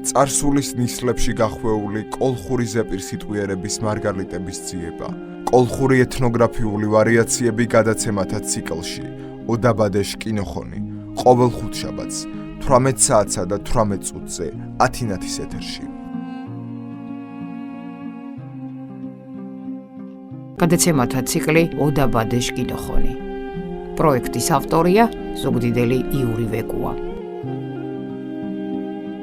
წარსულის ნისლებში გახვეული კოლხური ზეპირ სიტყვიერების მარგალიტების ძიება, კოლხური ეთნოგრაფიული ვარიაციები გადაცემათა ციკლში, ოდაბადეშ კინოხონი, ყოველ ხუთშაბათს, 18 საათსა და 18 წუთზე, 10 ეთერში. გადაცემათა ციკლი ოდაბადეშ კინოხონი. პროექტის ავტორია ზუგდიდელი იური ვეკუა.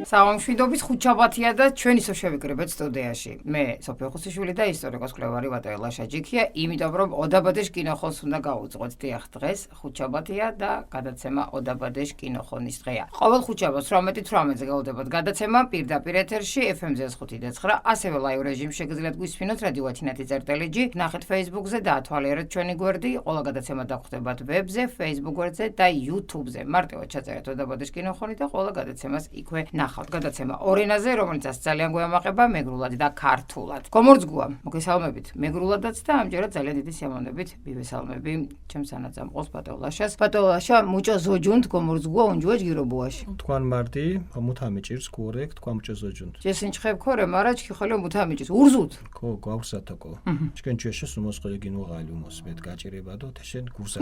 სამშვიდობის ხუთშაბათია და ჩვენი შევიკრიბეთ სტუდიაში. მე სოფია ხუსიშვილი და ისტორიკოს-კვლევარი ვატე ლაშაჯიქია, იმიტომ რომ ოდაბადეშ კინოხონს უნდა გავუძღვოთ. დიახ, დღეს ხუთშაბათია და გადაცემა ოდაბადეშ კინოხონის დღეა. ყოველ ხუთშაბათს 18:18-ზე გავლდებათ გადაცემა პირდაპირ ეთერში FM-ზე 105.9, ასევე ლაივ რეჟიმში შეგიძლიათ გვისმინოთ რადიო ათინათი წერტელიჯი, ნახეთ Facebook-ზე და ათვალიერეთ ჩვენი გვერდი, ყველა გადაცემა დაგვხვდებათ ვებზე, Facebook გვერდზე და YouTube-ზე. მარტივად ჩაწერეთ ოდაბადეშ კინოხონი და ყველა გადაცემას იქვე ნახავთ. გადაცემა ორ ენაზე, რომელიცაც ძალიან გვემაყება მეგრულად და ქართულად. გომორძგუა, მოგესალმებით მეგრულადაც და ამჯერად ძალიან დიდი სიამოვნებით მივესალმები ჩემს ანაწამყოს ბატოლაშას. ბატოლაშა, მუჭო ზოჯუნთ გომორძგუა უნჯუეჯ გირობუაში. თქვენ მარტი, მუთამიჭირს კურეკ, თქვენ მუჭო ზოჯუნთ. ჯესინჩხებ ქორე, მარა ჩქიხოლე მუთამიჭირს. ურზუთ. ხო, გვაურსათოკო. ჩქენ ჩვეშეს უმოსყოლე გინუღალი უმოსმეთ გაჭირება და თეშენ გურსა.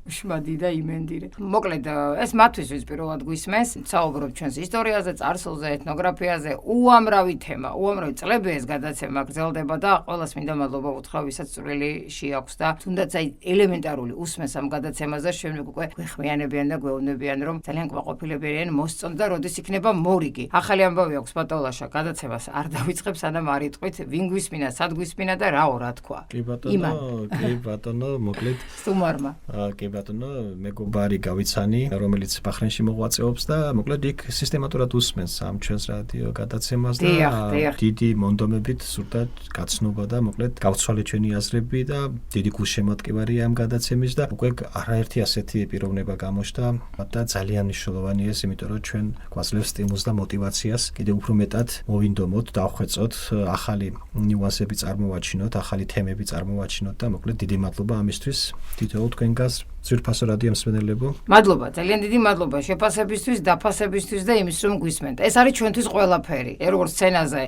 შმადი და იმენდირე. მოკლედ, ეს მათთვის პირველად გვისმენს, საუბრობ ჩვენს ისტორიაზე, წარსულზე, ეთნოგრაფიაზე, უამრავი თემა, უამრავი წლები ეს გადაცემა გრძელდება და ყველას მინდა მადლობა უთხრა, ვისაც წვრილი შეაქვს და თუნდაც აი ელემენტარული უსმენს ამ გადაცემაზე, შემდეგ უკვე გვეხმიანებიან და გვეუბნებიან, რომ ძალიან კმაყოფილებიან მოსწონთ და როდის იქნება მორიგი. ახალი ამბავი აქვს ბატოლაშა, გადაცემას არ დავიწყებ, სანამ არ იტყვით, ვინ გვისმინა, სად გვისმინა და რა თქვა. კი ბატონო, მოკლედ სტუმარმა. კი ბატონო, მეგობარი გავიცანი, რომელიც ბახრენში მოღვაწეობს და მოკლედ იქ სისტემატურად უსმენს ამ ჩვენს რადიო გადაცემას და დიდი მონდომებით სურდა გაცნობა და მოკლედ გავცვალე ჩვენი აზრები და დიდი გულშემატკივარია ამ გადაცემის და უკვე არაერთი ასეთი პიროვნება გამოჩნდა და ძალიან მნიშვნელოვანია ეს, იმიტომ რომ ჩვენ გვაძლევს სტიმულს და მოტივაციას კიდევ უფრო მეტად მოვინდომოთ, დავხვეწოთ, ახალი ნიუანსები წარმოვაჩინოთ, ახალი თემები წარმოვაჩინოთ და მოკლედ დიდი მადლობა ამისთვის თითოეულ თქვენგანს ძვირფასო რადიო მსმენელებო. მადლობა, ძალიან დიდი მადლობა შეფასებისთვის, დაფასებისთვის და იმის რომ გვისმენთ. ეს არის ჩვენთვის ყველაფერი. როგორც სცენაზე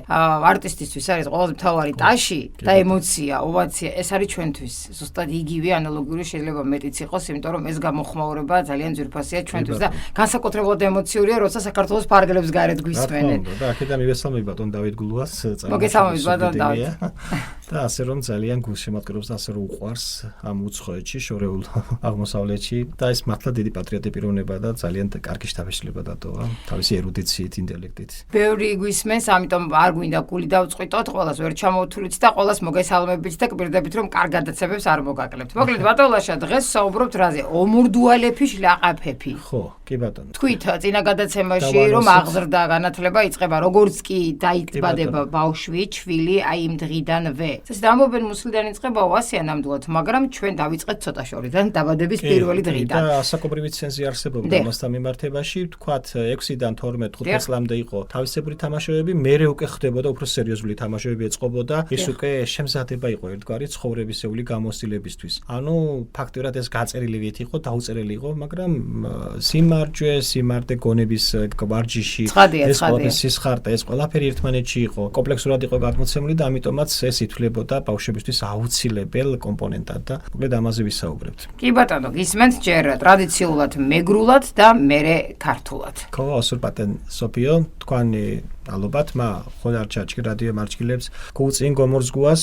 არტისტისთვის არის ყველაზე მთავარი ტაში და ემოცია, ოვაცია, ეს არის ჩვენთვის. ზუსტად იგივე ანალოგიური შეიძლება მეტიც იყოს, იმიტომ რომ ეს გამოხმაურება ძალიან ძვირფასია ჩვენთვის და განსაკუთრებულად ემოციურია, როცა საქართველოს ფარგლებს გარეთ გვისმენენ. და აქედან მივესალმები ბატონ დავით გულუას მოგესალმებით ბატონ დავით. და ასე რომ ძალიან გულშემატკივრობს და ასე რომ უყვარს ამ უცხოეთში, შორეულ აღმოსავლეთში და ეს მართლა დიდი პატრიოტი პიროვნება და ძალიან კარგი შთაბეჭდილება დატოვა თავისი ერუდიციით, ინტელექტით. ბევრი გვისმენს, ამიტომ არ გვინდა გული დავწყვიტოთ, ყველას ვერ ჩამოვთვლით და ყველას მოგესალმებით და გპირდებით რომ კარგ გადაცემებს არ მოგაკლებთ. მოკლედ ბატოლაშა, დღეს საუბრობთ რაზე? ომურდუალეფიშ ლაყაფეფი. ხო, კი ბატონო. თქვით წინა გადაცემაში რომ აღზრდა განათლება იწყება, როგორც კი დაიბადება ბავშვი, ჩვილი აი იმ დღიდანვე. ეს ამბობენ მუსლიდან იწყება ვასია ნამდვილად, მაგრამ ჩვენ დავიწყეთ ცოტა შორიდან დაბადების პირველი დღიდან. და ასაკობრივი ცენზი არსებობდა ამასთან მიმართებაში, თქვათ 6-დან 12-15 წლამდე იყო თავისებური თამაშებები, მერე უკვე ხდებოდა უფრო სერიოზული თამაშებები ეწყობოდა, ის უკვე შემზადება იყო ერთგვარი ცხოვრებისეული გამოცდილებისთვის. ანუ ფაქტურად ეს გაწერილივით იყო, დაუწერელი იყო, მაგრამ სიმარჯვე გონების ვარჯიში, ეს სისხარტე, ეს ყველაფერი ერთმანეთში იყო, კომპლექსურად იყო გადმოცემული და ამიტომაც ეს ითვლებოდა ბავშვებისთვის აუცილებელ კომპონენტად და მოკლედ ამაზე ვისაუბრებთ. კი ბატონო, გისმენთ ჯერ ტრადიციულად მეგრულად და მერე ქართულად. ხო, ასურ პატენ სოფიო, თქვენი ალბათ მა ხოლარჩაჩკი რადიო მარჩკილებს გუწინ გომორძგუას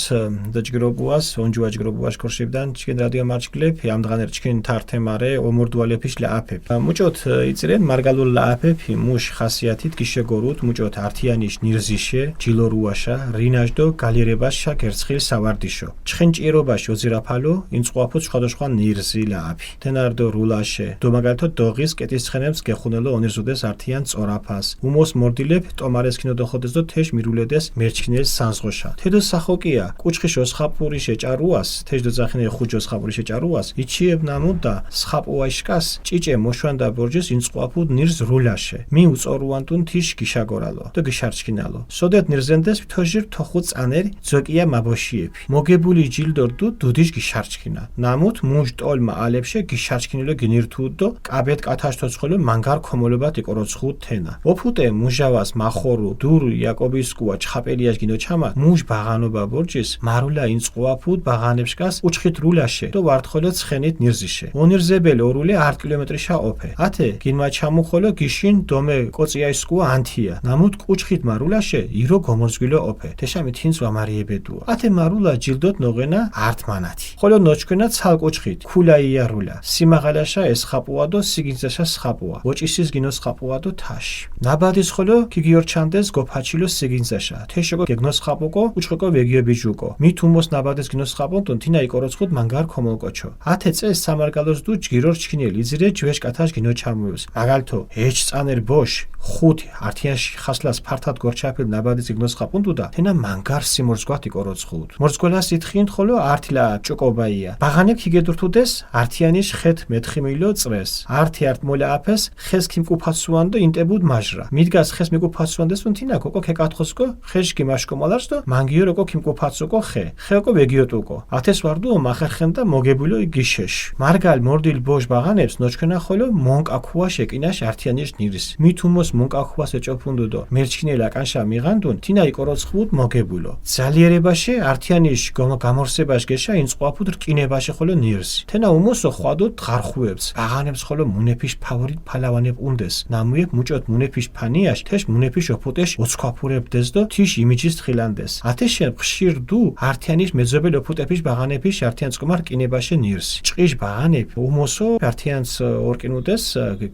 და ჯგრობუასონჯუა ჯგრობუას ქორშიბდან ჩკინ რადიო მარჩკილებ ამდღანერ ჩკინ თართემარე ომურდუალეფიშ ლააფებ მუჭოთ იცრენ მარგალულ ლააფებ მუშ ხასიათით გიშეგორუთ მუჭოთ ართიანიშ ნირზიშე ჯილორუაშა რინაჟდო გალერებაშა გერცხილ სავარდიშო ჩხენ ჭირობაში ოზირაფალო ინწყუაფო სხვადასხვა ნირზი ლააფი თენარდო რულაშე დომაგალთო დოღის კეტისხენებს გეხუნელო ონირზუდეს ართიან წორაფას უმოს მორდილებ ტომარე ესკინო დოხოდეს და თეშ მირულედეს მერჩქინეს სანსღოშა თედო სახოკია კუჩხიშოს ხაპური შეჭარუას თეშ დოძახინე ხუჯოს ხაპური შეჭარუას იჩიებ ნამუდა სხაპუაშკას ჭიჭე მოშვანდა ბორჯეს ინწყუაფუდ ნირზ რულაშე მი უწორუანტუნ თიშ გიშაგორალო და გიშარჩქინალო სოდეთ ნირზენდეს თოჟირ თოხუ წანერი ძოკია მაბოშიეფი მოგებული ჯილდორდუ დუდიშ გიშარჩქინა ნამუთ მუშ ტოლმა ალებში გიშარჩქინილო გინირთუდო კაბეთ კათაშ თოცხოლო მანგარ ქომოლებათ იკოროცხუ თენა ოფუტე მუჟავას მახორ ჭურუ დურ იაკობისკუა ჩხაპელიაშ გინოჩამა მუშ ბაღანობა ბორჯის მარულა ინწყუაფუდ ბაღანებშკას უჩხით რულაშე და ვარტხოლო ცხენით ნირზიშე ონირზებელი ორული 10 კილომეტრიშა ოფე ათე გინმა ჩამუხოლო გიშინ დომე კოწიაისკუა ანთია ნამუდ კუჩხით მარულაშე ირო გომორზგილო ოფე თეშამი თინს ვამარიებედუა ათე მარულა ჯილდოთ ნოღენა ართმანათი ხოლო ნოჩქენა ცალკუჩხით ქულაია რულა სიმაღალაშა ესხაპუადო სიგინზაშა სხაპუა ოჭისის გინოს ხაპუადო თაში ნაბადის ხოლო გიგიორჩანდეს გოფაჩილო სიგინზაშა თეშოგო გეგნოს ხაპუკო უჩხეკო ვეგიებიჯუკო მით უმოს ნაბადეს გინოს ხაპონტონ თინა იკოროცხუდ მანგარ ქომოლკოჩო ათე წეს სამარგალოს დუ ჯგირორ ჩქინელი იძირე ჯვეშ კათაშ გინო ჩამუევს მაგალთო ეჩ წანერ ბოშ ხუთი ართიანში ხასლას ფართად გორჩაფილ ნაბადის გინოს ხაპონტუდა თენა მანგარ სიმორზგვათ იკოროცხუდ მორზგოლას ითხინთ ხოლო ართლა ჭოკობაია ბაღანებ ქიგედურთუდეს ართიანის ხეთ მეთხიმილო წრეს ართი არტ მოლა აფეს ხეს ქიმკუფაცუანდო ინტებუდ მაჟრა მიდგას ხეს მიკუფაცუანდეს თინა კოკო ქეკათხოსკო ხეშ გიმაშკომალარსდო მანგიო როკო ქიმკუფაცუკო ხეკო ვეგიოტუკო ათეს ვარდუ მახერხენდა მოგებულო გიშეშ მარგალ მორდილ ბოშ ბაღანებს ნოჩქენა ხოლო მონკაქუა შეკინაშ ართიანის ნირის მით უმოს მონკაქუას ეჭოფუნდუდო მერჩქინელა კანშა მიღანდუნ თინა იკოროცხუდ მოგებულო ძალიერებაში ართიანის გამორსებაში გეშა ინწყუაფუდ რკინებაში ხოლო ნირს თენა უმოსო ხვადო დღარხუებს ბაღანებს ხოლო მუნეფიშ ფავორიტ ფალავანებ უნდეს ნამუებ მუჭოთ მუნეფიშ ფანიაშ თეშ მუნეფიშ ოფუტეშ ოცხაფურებდეს დო თიშ იმიჯის თხილანდეს ათეშენ ხშირ დუ ართიანის მეძებელ ოფუტეფიშ ბაღანეფიშ ართიანს ყმარ რკინებაში ნირს ჭყიშ ბაღანებ უმოსო ართიანს ორკინუდეს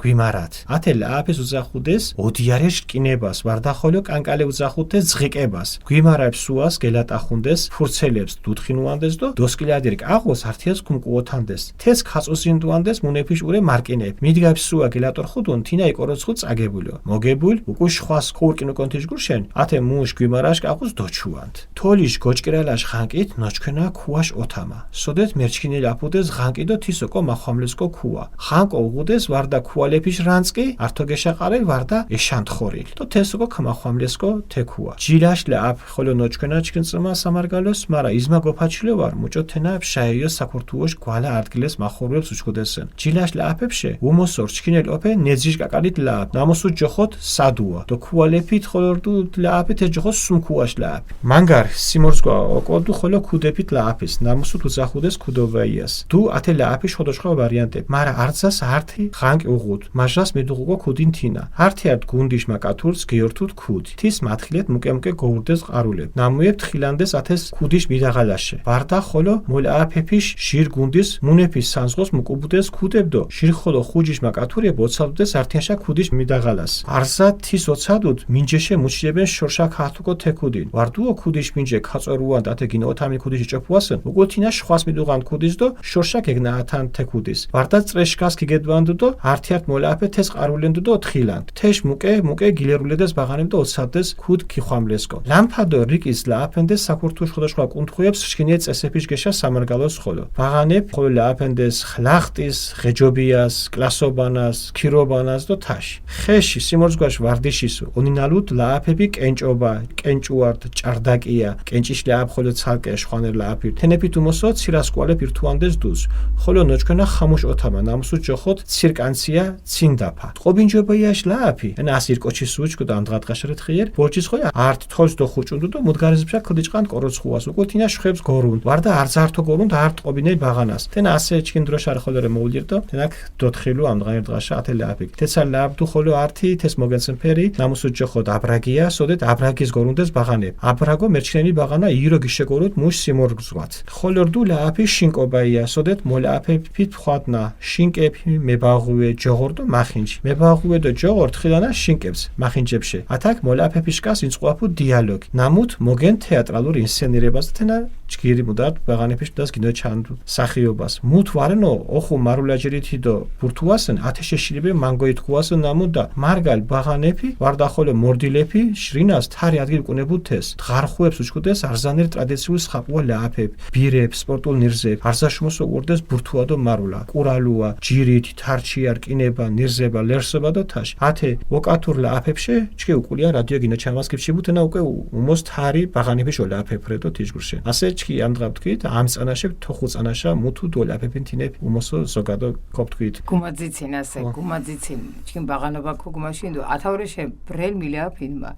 გვიმარათ ათელ აფეს უზახუდეს ოდიარეშ რკინებას ვარდახოლო კანკალე უზახუდეს ზღიკებას გვიმარებს სუას გელატახუნდეს ფურცელებს დუთხინუანდეს დო დოსკილადირკ აღოს ართიანს კუმკუოთანდეს თეს ხაწუზინდუანდეს მუნეფიშ ურე მარკინებ მიდგებს სუა გელატორხუდუნ თინა იკოროცხუდ წაგებულო მოგებულ უკუშ ხვას ქურკინო კონთიშგურშენ ათე მუშ გვიმარაშ აღოს დოჩუანთ თოლიsh გოჭკირალაშ ხანკით ნოჩქენა ქუაშ ოთამა სოდეთ მერჩქინელ აფუდეს ხანკიდო თისოკო მახამლესკო ქუა ხანკო უღუდეს ვარდა ქუალეფიშ რანწკი ართოგეშაყარელ ვარდა ეშანთხორილ თო თესოკო ქამახამლესკო თექუა ჯილაშლა აფ ხოლო ნოჩქენა ჩქინწმა სამარგალოს მარა იზმა გოფაჩილო ვარ მუჭოთენა შაიო საკურთუოშ გვალა ადგილეს მახორებს უჩქუდესენ ჯილაშლა აფებში უმოსორ ჩქინელ ოფე ნეძიშ კაკალით ლა ნამოსუ ჯოხოთ სადუა დო ქუალეფით ხოლორდუ ლააფით ეჯოხოს სუმქუაშ ლააფ მანგარ სიმორსკო ოკოდუ ხოლო ქუდეფით ლააფის ნამოსუ თუზახუდეს ქუდოვაიას დუ ათე ლააფი შოდოშხო ვარიანტებ მარა არცას ართი ხანკი უღუდ მაჟას მედუღუგო ქუდინ თინა ართი არტ გუნდიშ მაკათურს გეორთუთ ქუდი თის მათხილეთ მუკემკე გოურდეს ყარულებ ნამუებ თხილანდეს ათეს ქუდიშ მიდაღალაშე ვარდა ხოლო მოლააფეფიშ შირ გუნდის მუნეფის სანსღოს მუკუბუდეს ქუდებდო შირ ხოლო ხუჯიშ მაკათურე ბოცავდეს ართიანშა ქუდიშ მიდაღალას არსა თის ოცადუდ მინჯეშე მუჩიებენ შორშა ქართუკო თეკუდინ ვარდუო ქუდიშ მინჯე ქაწორუან ათე გინო ოთამი ქუდიშ ჭოფუასენ უგოთინა ხვას მიდუღან ქუდის დო შორშა გეგნა ათან თეკუდის ვარდა წრეშკას გიგედვანდუ დო ართიართ მოლააფე თეს ყარულენდუ დო თხილანდ თეშ მუკე გილერულედეს ბაღანებდო ოცადდეს ქუდ ქიხვამლესკო ლამფადო რიკის ლააფენდეს საკურთუშ ხოდოშხვა კუნთხუებს შკინიე წესეფიშ გეშა სამარგალოს ხოლო ბაღანებ ხოლო ლააფენდეს ხლახტის ღეჯობიას კლასობანას ქირობანას დო თაში ხეში სიმორზგვაშ ვარდიშისუ ონინალუდ ლააფები კენჭობა კენჭუარტ ჭარდაკია კენჭიშ ლააფ ხოლო ცალკე შვანერ ლააფი თენეფით უმოსო ცირასკვალე პირთუანდეს დუს ხოლო ნოჩქენა ხამუშ ოთამა ნამსუ ჯოხოთ ცირკანცია ცინდაფა ყობინჯობაიაშ ლააფი ენა ასირკოჩის უჩკუ დამდღატყაშერეთ ხიერ ბორჩის ხოლა არტ თოლს დო ხუჭუნდუ დო მუდგარიზებშა ქდიჭყან კოროცხუას უკუთინა შვებს გორუნ ვარდა არზართო გორუნ არტ ყობინელ ბაღანას თენა ასე ჩკინ დროშარ ხოლერე მოულირდო თენაკ დოთხილუ ამდღანერ დღაშა ათე ლააფი თეცა ლააფდუ ხოლო არტი თეს მოგენსენ ფერი ნამუსუ ჯოხოთ აბრაგია სოდეთ აბრაგის გორუნდეს ბაღანებ აბრაგო მერჩქენი ბაღანა ირო გიშეგოროთ მუშ სიმორგზვათ ხოლორდუ ლააფი შინკობაია სოდეთ მოლააფეფით ხვადნა შინკეფი მებაღუე ჯოღორდო მახინჯ მებაღუე დო ჯოღორ თხილანა შინკებს მახინჯებში ათაკ მოლააფეფიშკას ინწყუაფუ დიალოგი ნამუთ მოგენ თეატრალურ ინსცენირებას თენა ჯგირი მუდართ ბაღანეფიშ დას გინო ჩანდუ სახიობას მუთ ვარენო ოხუ მარულაჯერითი დო ბურთუასენ ათეშეშილიბე მანგოითქუასენ ნამუდა მარგალ ბაღანეფი ვარდა ხოლო მორდილეფი შრინას თარი ადგილ კუნებუთეს დღარხუებს უჩქუდეს არზანერ ტრადიციულ ხაპუა ლააფებ ბირებ სპორტულ ნირზებ არზაშმოსო ურდეს ბურთუადო მარულა კურალუა ჯირით თარჩია რკინება ნირზება ლერსობა და თაშ ათე ოკათურ ლააფებში ჩქე უკულია რადიო გინო ჩამასკიფში ბუთენა უკვე უმოს თარი ბაღანეფი შო ლააფეფრედო თიჟგურშე ასე ჩქი ამდღა ვთქვით ამ წანაში თოხუ წანაშა მუთუ დოლაფებინ თინებ უმოსო ზოგადო ქოფთქვით გუმაძიცინ ასე გუმაძიცინ ჩქიმ ბაღანობა ქუგმაშინდო ათავრეშე ბრელ მილაფინმა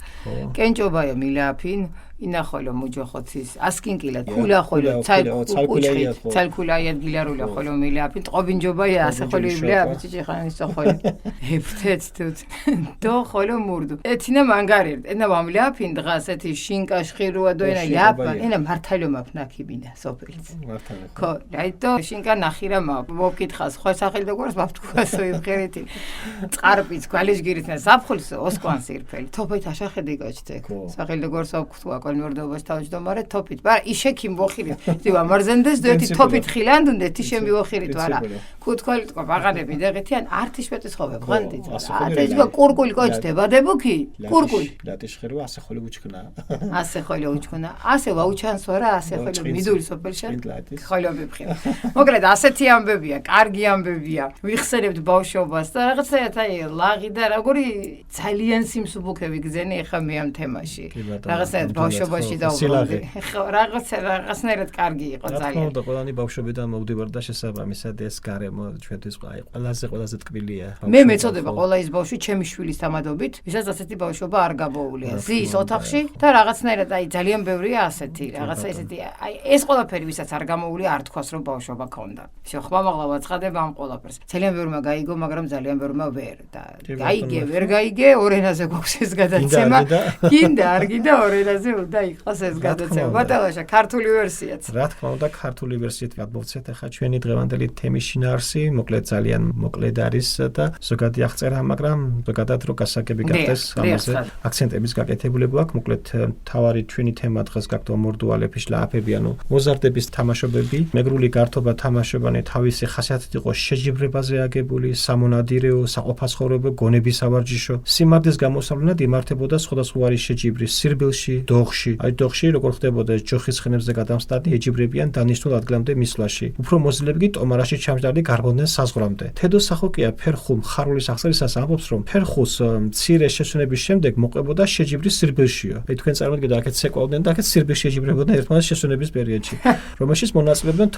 კენჭობაია მილაფინ ინახოლო მუჯოხოცის ასკინკილა ქულა ხოლო ცალქულაია გილარულა ხოლო მილაფინ ტყობინჯობაია ასე ხოლო იბლია ბიჭი ხანის ხოლო ეფთეთ თუთ დო ხოლო მურდუ ეთინა მანგარირ ენა ვამლაფინ დღას ეთი შინკაშ ხირუა დოენა ლაპა ენა მართალო მაფნაკიბინა სოფელიც მართალო ხო რაიტო შინკა ნახირა მოკითხას ხო სახელდა გვარს მაფთქუასო იმხერეთი წყარპიც გვალიშგირითნა საფხულს ოსკვანს ირფელი თოფეთ აშახედი გაჩთე სახელდა გვარს აფქთუა მორდობას თავჯდომარე თოფით მაგრამ იშექიმ ვოხირი ძივა მარზენდეს დეთი თოფით ხილანდუნდე თიშემი ვოხირით ვარა ქუთქოლი თქო ბაღანები დაღეთიან ართიშ პეტის ხობე ყვანდი ათეჯგა კურკული კოჩდება დებუქი კურკული ლატიშ ხერო ასე ხოლე უჩქნა ასე ხოლე უჩქნა ასე ვაუჩანსორა ასე ხოლე მიდული სოფელშა ხოლე ვიფხი მოკლედ ასეთი ამბებია კარგი ამბებია ვიხსენებთ ბავშვობას და რაღაცაათ აი ლაღი და როგორი ძალიან სიმსუბუქები გზენი ახლა მე ამ თემაში რაღაცაათ ბავშვობაში დაუბრუნდი ხო რაღაცნაირად კარგი იყო ძალიან და ყველანი ბავშვობიდან მოვდივარ და შესაბამისად ეს გარემო ჩვენთვის ყველაზე ტკბილია მე მეწოდება ყველა ის ბავშვი ჩემი შვილის თამადობით ვისაც ასეთი ბავშვობა არ გაბოულია ზის ოთახში და რაღაცნაირად აი ძალიან ბევრია ასეთი რაღაცა ესეთი აი ეს ყველაფერი ვისაც არ გამოული არ თქვას რომ ბავშვობა ქონდა ხმამაღლა ვაცხადება ამ ყველაფერს ძალიან ბევრმა გაიგო მაგრამ ძალიან ბევრმა ვერ და გაიგე ვერ გაიგე ორ ენაზე გვაქვს ეს გადაცემა გინდა არ გინდა ორ ენაზე უნდა იყოს ეს გადაცემა ბატალაშა ქართული ვერსიაც რა თქმა უნდა ქართული ვერსიით გადმოვცეთ ახლა ჩვენი დღევანდელი თემის შინაარსი მოკლედ ძალიან მოკლედ არის და ზოგადი აღწერა მაგრამ ზოგადად რო გასაგები გახდეს ამაზე აქცენტების გაკეთებული გვაქვს მოკლედ თავარი ჩვენი თემა დღეს გაქთო მორდუალების ლააფები ანუ მოზარდების თამაშობები მეგრული გართობა თამაშობანი თავისი ხასიათით იყო შეჯიბრებაზე აგებული სამონადირეო საყოფაცხოვრებო გონების ავარჯიშო სიმარდეს გამოსავლენად იმართებოდა სხვადასხვაგვარი შეჯიბრი სირბილში დოხში აი დოხში როგორ ხდებოდა ჯოხის ხნებზე გადამსტარდი ეჯიბრებიან დანიშნულ ადგილამდე მისვლაში უფრო მოზლები კი ტომარაში ჩამჯდარი გარბოდნენ საზღვრამდე თედო სახოკია ფერხულ მხარულის აღწერისას ამბობს რომ ფერხულს მცირე შესვენების შემდეგ მოყვებოდა შეჯიბრის სირბილშიო აი თქვენ წარმოგიდგენთ აქეთ ცეკვავდნენ და აქეთ სირბილში ეჯიბრებოდნენ ერთმანეთს შესვენების პერიოდში რომელშიც მონაწილეობდნენ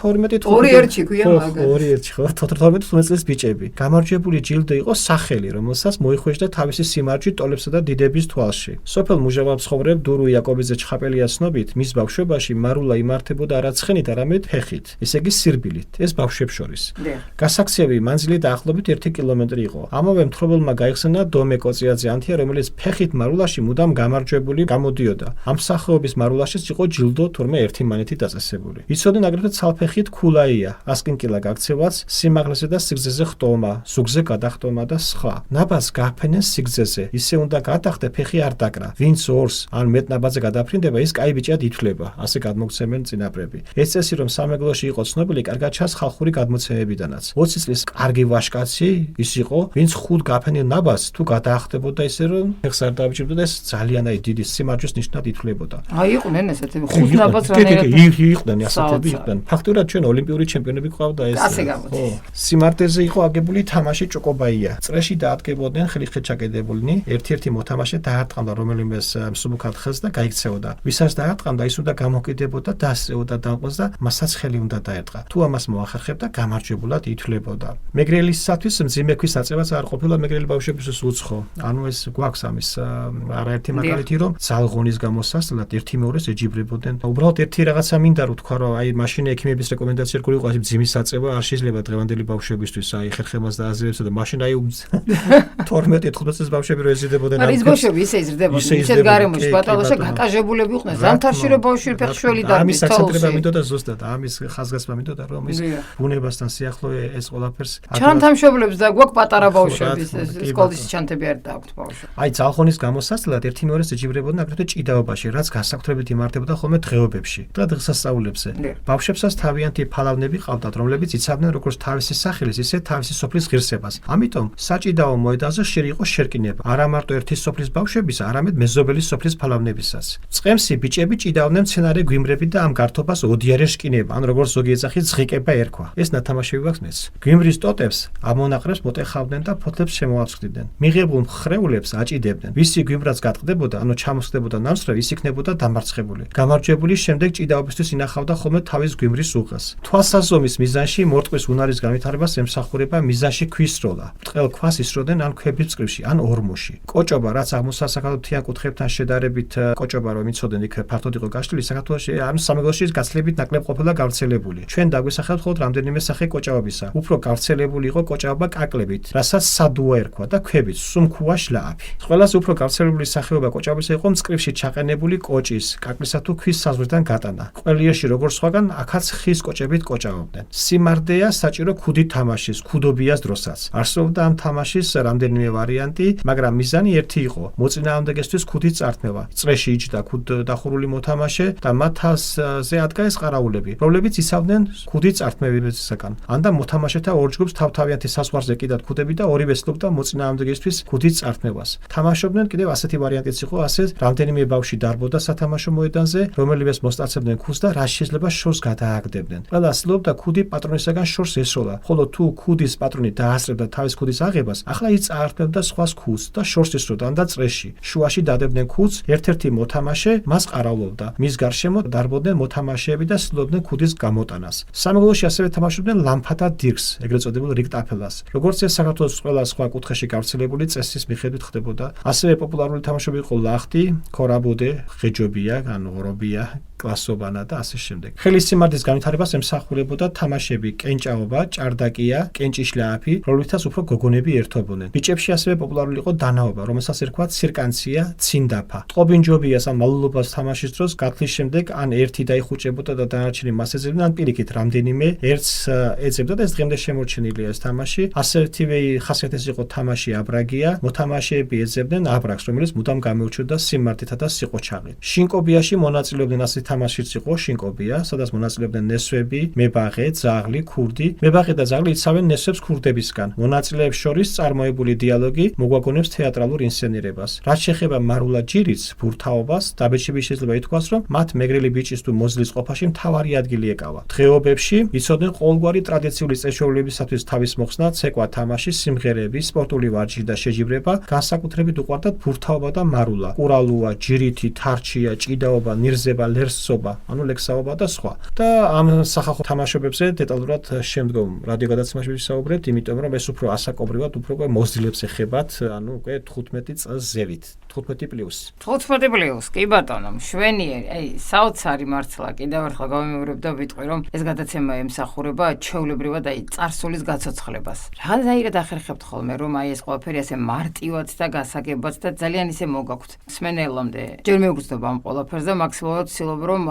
12 წლის ბიჭები გამარჯვებული ჯილდო იყო სახელი რომელსაც მოიხვეჭდა თავისი სიმარჯვე ტოლებსა და დიდების თვალში სოფელ მუჟავამცხოვრებ დურუ იაკობიძე ჩხაპელია ცნობით მის ბავშვობაში მარულა იმართებოდა არა ცხენით არამედ ფეხით ესე იგი სირბილით ეს ბავშვებს შორის გასაქცევი მანძილი დაახლოებით 1 კილომეტრი იყო ამავე მთხრობელმა გაიხსენა დომე კოციაძე ანთია რომელიც ფეხით მარულაში მუდამ გამარჯვებული გამოდიოდა ამ სახეობის მარულაშიც იყო ჯილდო თურმე ერთი მანეთი დაწესებული იცოდნენ აგრეთვე ცალფეხით ქულაია ასკინკილა გაქცევაც სიმაღლეზე და სიგრძეზე ხტომა ზუგზე გადახტომა და სხვა ნაბას გაფენენ სიგრძეზე ისე უნდა გადახტე ფეხი არ დაკრა ვინც ორს ან მეტ ნაბაძე გადაფრინდება ის კაი ბიჭად ითვლება ასე გადმოგცემენ წინაპრები ეს წესი რომ სამეგლოში იყო ცნობილი კარგად ჩანს ხალხური გადმოცემებიდანაც 20 წლის კარგი ვაჟკაცი ის იყო ვინც ხუთ გაფენილ ნაბას თუ გადაახტებოდა ისე რომ ფეხს არ დააჭირებდა და ეს ძალიან აი დიდი სიმარჯვეს ნიშნად ითვლებოდა აი იყვნენ ესეთები ხუთ ნაბას რანაირად იყვნენ ასეთები იყვნენ ფაქტურად ჩვენ ოლიმპიური ჩემპიონები ყავდა ეს ხო სიმარტეზე იყო აგებული თამაში ჭოკობაია წრეში დაადგებოდნენ ხელიხეთ ჩაკედებულნი ერთ-ერთი მოთამაშე დაარტყამდა რომელიმეს მსუბუქად ხელს და გაიქცეოდა ვისაც დაარტყამდა ის უნდა გამოკიდებოდა დასწრეოდა დამყოს და მასაც ხელი უნდა დაერტყა თუ ამას მოახერხებდა გამარჯვებულად ითვლებოდა მეგრელისათვის მძიმე ქვის აწევაც არ ყოფილა მეგრელი ბავშვებისთვის უცხო ანუ ეს გვაქვს ამის არაერთი მაგალითი რომ ძალღონის გამოსასწრად ერთი მეორეს ეჯიბრებოდნენ უბრალოდ ერთი რაღაცა მინდა რომ თქვა რომ აი მაშინ ექიმების რეკომენდაცია რგული იყო მძიმის აწევა არ შეიძლება დღევანდელი ბავშვებისთვის აი ხერხემას და აზრებსა და მაშინ აი 12-15 წლის ბავშვები რო ეზიდებოდნენ ამ ის ბავშვები ისე ეზრდებოდნენ ისეთ გარემოში ბატალაშა გაკაჟებულები იყვნენ ზამთარში რო ბავშვი ფეხშველი და ამის აქცენტება მინდოდა ზუსტად ამის ხაზგასმა მინდოდა რომ ის ბუნებასთან სიახლოვე ეს ყველაფერს ჩანთამშრომლებს და გვაქვს პატარა ბავშვები სკოლის ჩანთები არ დააქვთ ბავშვებს აი ძალხონის გამოსასწრად ერთი მეორეს ეჯიბრებოდნენ აგრეთვე ჭიდაობაში რაც გასაკუთრებით იმართებოდა ხოლმე დღეობებში და დღესასწაულებზე ბავშვებსაც თავიანთი ფალავნები ყავდათ რომლებიც იცავდნენ როგორც თავისი სახელის ისე თავისი სოფლის ღირსებას ამიტომ საჭიდაო მოედანზე ხშირი იყო შერკინება არა მარტო ერთი სოფლის ბავშვების არამედ მეზობელი სოფლის ფალავნებისაც წემსი ბიჭები ჭიდავდნენ მცენარე გვიმრები და ამ გართობას ოდიარე შკინება ან როგორც ზოგი ეძახი ზღიკება ერქვა ეს ნათამაშები გვაქვს მეც გვიმრის ტოტებს ამონაყრებს მოტეხავდნენ და ფოთლებს შემოაცხდიდნენ მიღებულ მხრეულებს აჭიდებდნენ ვისი გვიმრაც გატყდებოდა ანუ ჩამოსხდებოდა ნამსხვრევ ის იქნებოდა დამარცხებული გამარჯვებული შემდეგ ჭიდაობისთვის ინახავდა ხოლმე თავის გვიმრის უღელს. თვალსაზომის მიზანში მორტყვის უნარის განვითარებას ემსახურება მიზანში ქვის როლა. ბრტყელ ქვას ისროდნენ ან ქვების წყლებში, ან ორმოში. კოჭობა, რაც აღმოსავლეთ საქართველოს მთიან კუთხეებთან შედარებით კოჭობა რომ იცოდნენ იქ ფართოდ იყო გაშლილი, საქართველოში ამ სამეგრელოში გაცილებით ნაკლებ ყოფილა გავრცელებული. ჩვენ დაგვისახებთ მხოლოდ რამდენიმე სახე კოჭაობისა. უფრო გავრცელებული იყო კოჭაობა კაკლებით, რასაც სადუა ერქვა და ქვებით, სუმქუა შლააფი. ყველაზე უფრო გავრცელებული სახეობა კოჭაობისა იყო მწკრივში ჩაყენებული კოჭის, კაკლისა თუ ქვის საზღვრიდან გატანა. ყველიაში როგორც სხვაგან, აქაც ხის კოჭებით კოჭაობდნენ. სიმარდეა საჭირო ქუდით თამაშის, ქუდობიას დროსაც. არსებობდა ამ თამაშის რამდენიმე ვარიანტი, მაგრამ მიზანი ერთი იყო: მოწინააღმდეგესთვის ქუდით წართმევა. წრეში იჯდა ქუდ დახურული მოთამაშე და მათ თასზე ადგას ყარაულები, რომლებიც იცავდნენ ქუდით წართმევისაგან. ანდა მოთამაშეთა ორ ჯგუფს თავთავიანთი საზღვარზე კიდათ ქუდები და ორივე ცდილობდა მოწინააღმდეგესთვის ქუდით წართმევას. თამაშობდნენ კიდევ ასეთი ვარიანტიც იყო, ასე რამდენიმე ბავშვი დარბოდა სათამაშო მოედანზე, რომელივეს მოსტაცებდნენ ქუდს და რაც შეიძლება შორს გადააგდებდნენ. ყველა ცდილობდა ქუდი პატრონისაგან შორს ესროლა, ხოლო თუ ქუდის პატრონი დაასწრებდა თავის ქუდის აღებას, ახლა ის წაართმევდა სხვას ქუდს და შორს ესროდა და წრეში. შუაში დადებდნენ ქუდს, ერთ-ერთი მოთამაშე მას ყარავდა. მის გარშემო დარბოდნენ მოთამაშეები და ცდილობდნენ ქუდის გამოტანას. სამეგრელოში ასევე თამაშობდნენ ლამფა და დირკს, ეგრეთ წოდებულ რიქტაფელას. როგორც ეს საქართველოს ყველა სხვა კუთხეში გავრცელებული წესის მიხედვით ხდებოდა. ასევე პოპულარული თამაშები იყო ლახტი, ქორაბოდე, ღეჯობია, ან ღორობია, კლასობანა და ასე შემდეგ. ხელის სიმარდის განვითარებას ემსახურებოდა თამაშები კენჭაობა, ჭარდაკია, კენჭიშლააფი, რომლითაც უფრო გოგონები ერთობოდნენ. ბიჭებში ასევე პოპულარული იყო დანაობა, რომელსაც ერქვა ცირკანცია, ცინდაფა. ტყობინჯობიას ან მალულობას თამაშის დროს გათლის შემდეგ ან ერთი დაიხუჭებოდა და დანარჩენი მას ეძებდნენ, ან პირიქით რამდენიმე ერთს ეძებდა და ეს დღემდე შემორჩენილია ეს თამაში. ასეთივე ხასიათის იყო თამაში აბრაგია, მოთამაშეები ეძებდნენ აბრაგს, რომელიც მუდამ გამოირჩეოდა სიმართითა და სიყოჩაღით. შინკობიაში მონაწილეობდნენ ასე თამაშიც იყო შინკობია, სადაც მონაწილეობდნენ ნესვები, მებაღე, ძაღლი, ქურდი. მებაღე და ძაღლი იცავენ ნესვებს ქურდებისგან. მონაწილეებს შორის წარმოებული დიალოგი მოგვაგონებს თეატრალურ ინსცენირებას. რაც შეეხება მარულა ჯირიც, ბურთაობას, დაბეჭდებით შეიძლება ითქვას, რომ მათ მეგრელი ბიჭის თუ მოზლის ყოფაში მთავარი ადგილი ეკავა. დღეობებში იცოდნენ ყოველგვარი ტრადიციული წესჩვეულებისათვის თავის მოხსნა, ცეკვა, თამაში, სიმღერები, სპორტული ვარჯიში და შეჯიბრება, განსაკუთრებით უყვარდათ ბურთაობა და მარულა, ყურალუა, ჯირითი, თარჩია, ჭიდაობა, ნირზება, ლერსობა, ანუ ლექსაობა და სხვა. და ამ სახალხო თამაშობებზე დეტალურად შემდგომ რადიო გადაცემაში ვისაუბრებთ, იმიტომ რომ ეს უფრო ასაკობრივად, უფრო მოზილებს ეხებათ, ანუ უკვე 15 წელს ზევით. 15+. 15+, კი ბატონო, მშვენიერი. აი, საოცარი მართლა, კიდევ ერთხელ გავიმეორებ და ვიტყვი, რომ ეს გადაცემა ემსახურება ჩვეულებრივად აი წარსულის გაცოცხლებას. რაღაცნაირად ახერხებთ ხოლმე, რომ აი ეს ყველაფერი ასე მარტივად და გასაგებად და ძალიან ისე მოგაქვთ. მსმენელამდე ჯერ მეუგრძნობა ამ ყველაფერს და მაქსიმალურად ვცდილობ, რომ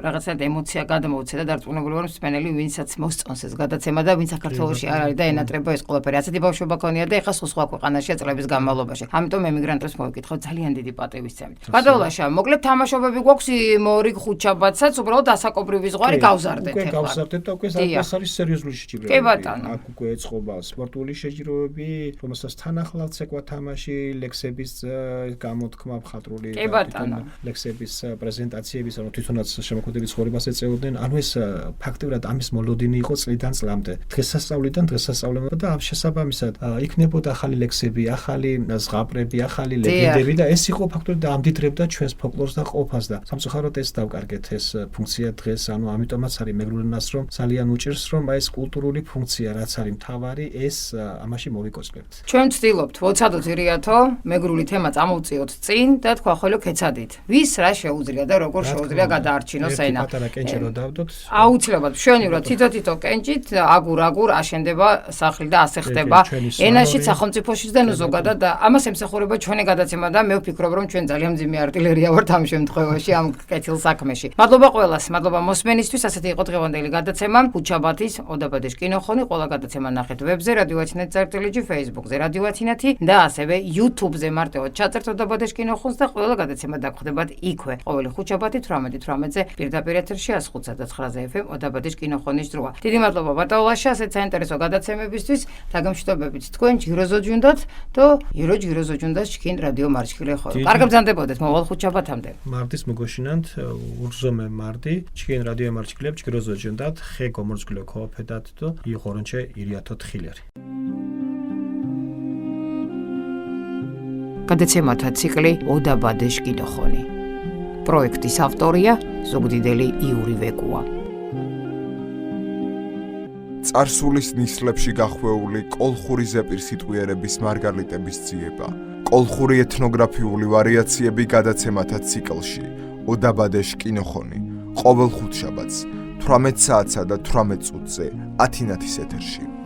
რაღაცნაირად ემოცია გადმოვცე და დარწმუნებული ვარ, მსმენელი ვინცაც მოსწონს ეს გადაცემა და ვინც საქართველოში არ არის და ენატრება ეს ყველაფერი. ასეთი ბავშვობა ქონია და ეხლა სხვა ქვეყანაშია წლების განმავლობაში. ამიტომ ემიგრანტებს მოვიკითხავ ძალიან დიდი პატივისცემით. ბატონლაშა, მოკლედ თამაშობები გვაქვს მორიგ ხუთშაბათსაც, უბრალოდ ასაკობრივი ზღვარი გავზარდეთ ეხლა. უკვე გავზარდეთ და უკვე ეს არის სერიოზული შეჯიბრებები. კი ბატონო. აქ უკვე ეწყობა სპორტული შეჯიბრებები, რომელსაც თან ახლავ ცეკვა თამაში, ლექსების გამოთქმა, მხატვრული ლექსების პრეზენტაციების, ანუ თვითონაც შემოქმედებით ცხოვრებას ეწეოდნენ. ანუ ეს ფაქტიურად ამის მოლოდინი იყო წლიდან წლამდე. დღესასწაულიდან დღესასწაულამდე და ამ შესაბამისად იქნებოდა ახალი ლექსები, ახალი ზღაპრები, ახალი ლეგენდები და ეს იყო ფაქტობრივად ამდიდრებდა ჩვენს ფოლკლორს და ყოფას და სამწუხაროდ ეს დავკარგეთ ეს ფუნქცია დღეს, ანუ ამიტომაც არის მეგრულენას რომ ძალიან უჭირს რომ აი ეს კულტურული ფუნქცია რაც არის მთავარი ეს ამაში მოვიკოწლებთ. ჩვენ ვცდილობთ ვოცადოთ ირიათო, მეგრული თემა წამოვწიოთ წინ და თქვა ხოლო ქეცადით. ვის რა შეუძლია და როგორ შეუძლია გადაარჩინოს ენა. პატარა კენჭი რო დავდოთ. აუცილებლად მშვენივრად თითო კენჭით აგურ აღშენდება სახლი და ასე ხდება. ენაშიც სახელმწიფოშიც და ზოგადად ამას ემსახურება ჩვენი გადაცემა და მე ვფიქრობ რომ ჩვენ ძალიან მძიმე არტილერია ვართ ამ შემთხვევაში ამ კეთილ საქმეში. მადლობა ყველას, მადლობა მოსმენისთვის. ასეთი იყო დღევანდელი გადაცემა. ხუთშაბათის ოდაბადეს კინოხონი, ყველა გადაცემა ნახეთ ვებზე, რადიო ათინათი წერტილში, Facebook-ზე რადიო ათინათი და ასევე YouTube-ზე მარტივად ჩაწერთ ოდაბადეს კინოხონს და ყველა გადაცემა დაგხვდებათ იქვე. ყოველი ხუთშაბათი 18:18-ზე პირდაპირ ეთერში 105.9 FM ოდაბადეს კინოხონის დროა. დიდი მადლობა ბატონლაშა, ასეთ საინტერესო გადაცემებისთვის. დაგემშვიდობებით თქვენ ჯიროზოჯუნდათ და ჯიროზოჯუნდათ შკინ რადიო მარჩხილე ხო. კარგად ბრძანდებოდეთ მოვალ ხუთშაბათამდე. მარდის მოგოშინანთ ურზომე მარდი ჩკინ რადიო მარჩხილებ ჯიროზოჯუნდათ ხე გომორზგილო ქოფედათ და იღორონჩე ირიათო თხილერი. გადაცემათა ციკლი ოდაბადეს კინოხონი. პროექტის ავტორია ზუგდიდელი იური ვეკუა. წარსულის ნისლებში გახვეული კოლხური ზეპირსიტყვიერების მარგალიტების ძიება, კოლხური ეთნოგრაფიული ვარიაციები გადაცემათა ციკლში, ოდაბადეშ კინოხონი, ყოველ ხუთშაბათს 18 საათსა და 18 წუთზე ათინათის ეთერში.